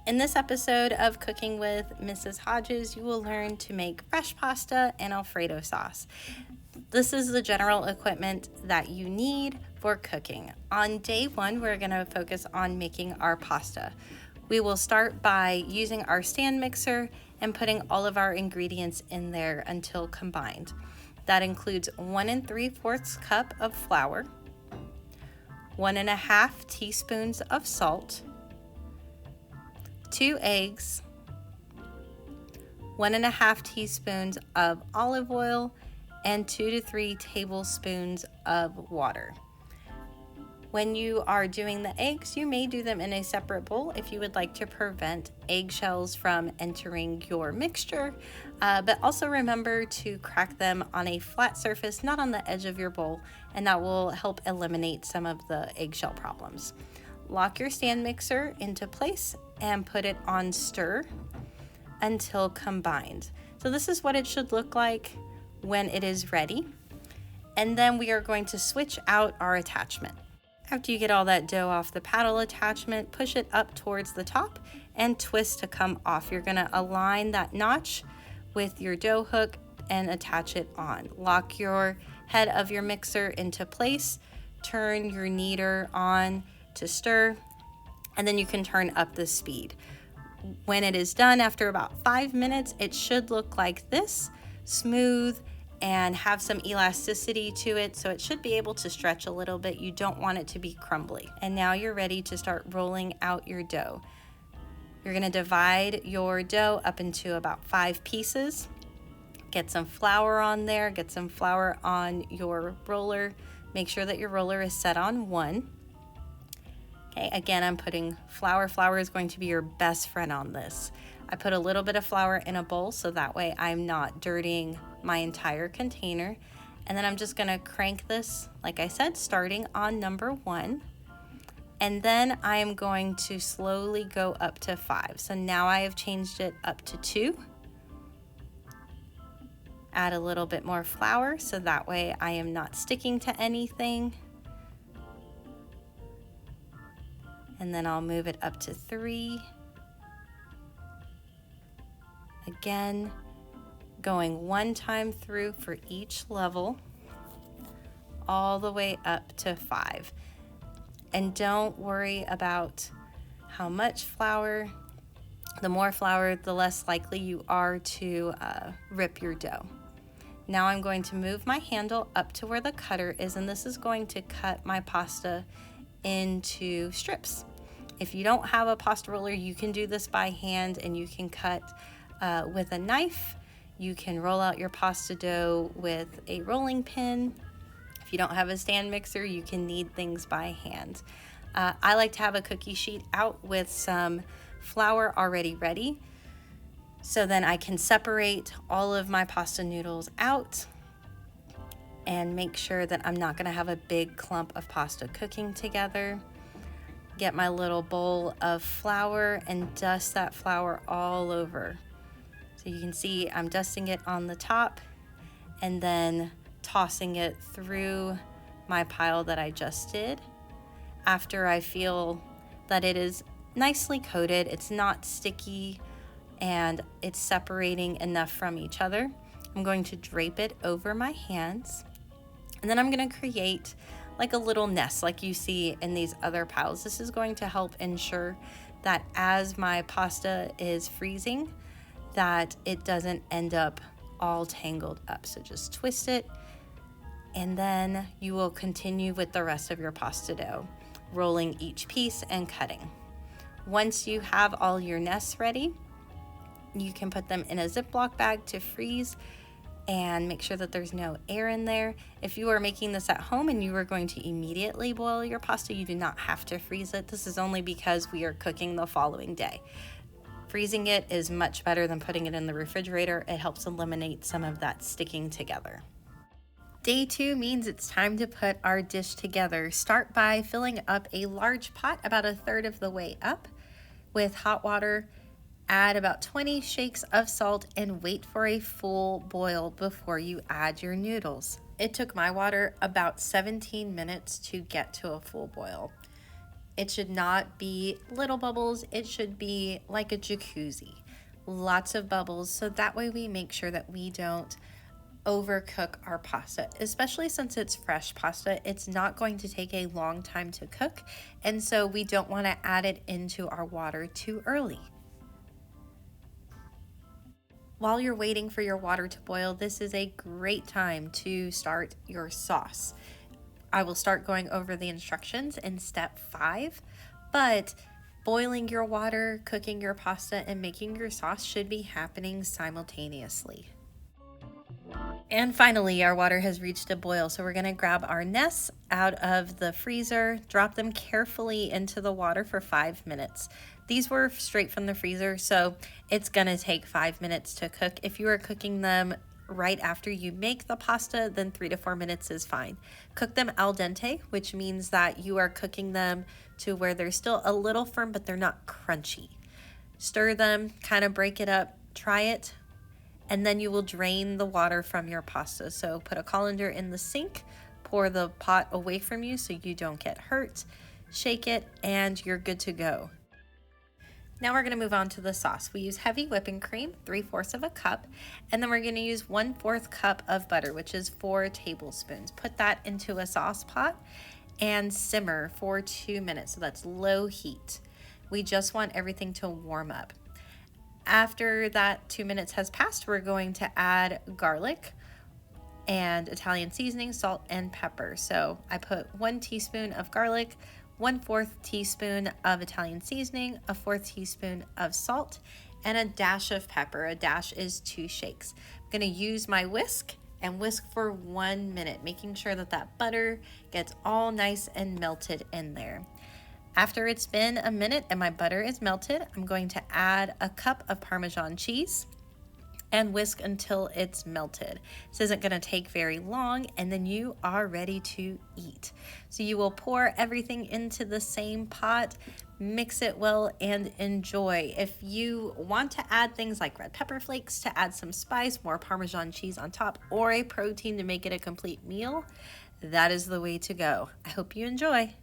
In this episode of Cooking with Mrs. Hodges, you will learn to make fresh pasta and Alfredo sauce. This is the general equipment that you need for cooking. On day one, we're going to focus on making our pasta. We will start by using our stand mixer and putting all of our ingredients in there until combined. That includes 1 3/4 cup of flour, 1 1/2 teaspoons of salt, 2 eggs, 1 1/2 teaspoons of olive oil, and 2 to 3 tablespoons of water. When you are doing the eggs, you may do them in a separate bowl if you would like to prevent eggshells from entering your mixture, but also remember to crack them on a flat surface, not on the edge of your bowl, and that will help eliminate some of the eggshell problems. Lock your stand mixer into place and put it on stir until combined. So this is what it should look like when it is ready. And then we are going to switch out our attachment. After you get all that dough off the paddle attachment, push it up towards the top and twist to come off. You're going to align that notch with your dough hook and attach it on. Lock your head of your mixer into place, turn your kneader on to stir, and then you can turn up the speed. When it is done, after about 5 minutes, it should look like this, smooth and have some elasticity to it, so it should be able to stretch a little bit. You don't want it to be crumbly. And now you're ready to start rolling out your dough. You're going to divide your dough up into about 5 pieces. Get some flour on there, get some flour on your roller. Make sure that your roller is set on 1. Okay, again, I'm putting flour. Flour is going to be your best friend on this. I put a little bit of flour in a bowl so that way I'm not dirtying my entire container. And then I'm just going to crank this, like I said, starting on number 1. And then I am going to slowly go up to 5. So now I have changed it up to 2. Add a little bit more flour so that way I am not sticking to anything. And then I'll move it up to 3. Again, going 1 time through for each level, all the way up to 5. And don't worry about how much flour. The more flour, the less likely you are to rip your dough. Now I'm going to move my handle up to where the cutter is, and this is going to cut my pasta into strips. If you don't have a pasta roller, you can do this by hand, and you can cut with a knife. You can roll out your pasta dough with a rolling pin. If you don't have a stand mixer, you can knead things by hand. I like to have a cookie sheet out with some flour already ready, so then I can separate all of my pasta noodles out and make sure that I'm not going to have a big clump of pasta cooking together. Get my little bowl of flour and dust that flour all over. So you can see I'm dusting it on the top and then tossing it through my pile that I just did. After I feel that it is nicely coated, it's not sticky, and it's separating enough from each other, I'm going to drape it over my hands. And then I'm going to create like a little nest like you see in these other piles. This is going to help ensure that as my pasta is freezing, that it doesn't end up all tangled up. So just twist it, and then you will continue with the rest of your pasta dough, rolling each piece and cutting. Once you have all your nests ready, you can put them in a Ziploc bag to freeze and make sure that there's no air in there. If you are making this at home and you are going to immediately boil your pasta, you do not have to freeze it. This is only because we are cooking the following day. Freezing it is much better than putting it in the refrigerator. It helps eliminate some of that sticking together. Day 2 means it's time to put our dish together. Start by filling up a large pot about 1/3 of the way up with hot water. Add about 20 shakes of salt and wait for a full boil before you add your noodles. It took my water about 17 minutes to get to a full boil. It should not be little bubbles. It should be like a jacuzzi. Lots of bubbles, so that way we make sure that we don't overcook our pasta, especially since it's fresh pasta. It's not going to take a long time to cook, and so we don't want to add it into our water too early. While you're waiting for your water to boil, this is a great time to start your sauce. I will start going over the instructions in step 5, but boiling your water, cooking your pasta, and making your sauce should be happening simultaneously. And finally, our water has reached a boil, so we're going to grab our nests out of the freezer, drop them carefully into the water for 5 minutes. These were straight from the freezer, so it's going to take 5 minutes to cook. If you are cooking them right after you make the pasta, then 3 to 4 minutes is fine. Cook them al dente, which means that you are cooking them to where they're still a little firm, but they're not crunchy. Stir them, kind of break it up, try it, and then you will drain the water from your pasta. So put a colander in the sink, pour the pot away from you so you don't get hurt, shake it, and you're good to go. Now we're going to move on to the sauce. We use heavy whipping cream, 3/4 of a cup, and then we're going to use 1/4 cup of butter, which is 4 tablespoons. Put that into a sauce pot and simmer for 2 minutes. So that's low heat. We just want everything to warm up. After that 2 minutes has passed, we're going to add garlic and Italian seasoning, salt, and pepper. So I put 1 teaspoon of garlic, 1/4 teaspoon of Italian seasoning, a 1/4 teaspoon of salt, and a dash of pepper. A dash is 2 shakes. I'm gonna use my whisk and whisk for 1 minute, making sure that that butter gets all nice and melted in there. After it's been a minute and my butter is melted, I'm going to add a cup of Parmesan cheese and whisk until it's melted. This isn't going to take very long, and then you are ready to eat. So you will pour everything into the same pot, mix it well, and enjoy. If you want to add things like red pepper flakes to add some spice, more Parmesan cheese on top, or a protein to make it a complete meal, that is the way to go. I hope you enjoy.